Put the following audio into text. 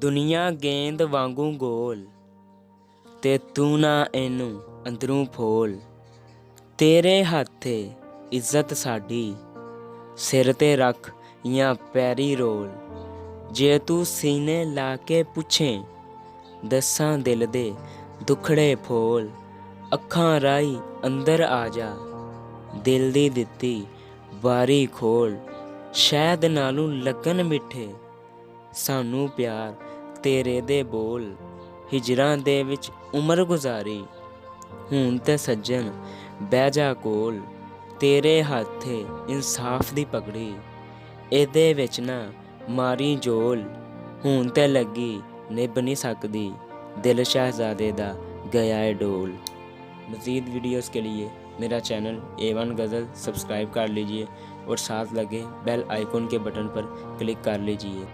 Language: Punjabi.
ਦੁਨੀਆ ਗੇਂਦ ਵਾਂਗੂ ਗੋਲ ਤੇ ਤੂੰ ਨਾ ਇਹਨੂੰ ਅੰਦਰੋਂ ਫੋਲ। ਤੇਰੇ ਹੱਥੇ ਇੱਜ਼ਤ ਸਾਡੀ ਸਿਰ ਤੇ ਰੱਖ ਜਾਂ ਪੈਰੀ ਰੋਲ। ਜੇ ਤੂੰ ਸੀਨੇ ਲਾ ਕੇ ਪੁੱਛੇ ਦੱਸਾਂ ਦਿਲ ਦੇ ਦੁਖੜੇ ਫੋਲ। ਅੱਖਾਂ ਰਾਹੀਂ ਅੰਦਰ ਆ ਜਾ ਦਿਲ ਦੀ ਦਿੱਤੀ ਬਾਰੀ ਖੋਲ। ਸ਼ਹਿਦ ਨਾਲੋਂ ਲੱਗਣ ਮਿੱਠੇ ਸਾਨੂੰ ਪਿਆਰ ਤੇਰੇ ਦੇ ਬੋਲ। ਹਿਜਰਾਂ ਦੇ ਵਿੱਚ ਉਮਰ ਗੁਜ਼ਾਰੀ ਹੁਣ ਤੇ ਸੱਜਣ ਬਹਿ ਜਾ ਕੋਲ। ਤੇਰੇ ਹੱਥੇ ਇਨਸਾਫ ਦੀ ਪਗੜੀ ਇਹਦੇ ਵਿੱਚ ਨਾ ਮਾਰੀ ਜੋਲ। ਹੁਣ ਤੇ ਲੱਗੀ ਨਿਭ ਨਹੀਂ ਸਕਦੀ दिल शहजादे दा गया है डोल। मज़ीद वीडियोस के लिए मेरा चैनल A1 गज़ल सब्सक्राइब कर लीजिए और साथ लगे बेल आइकॉन के बटन पर क्लिक कर लीजिए।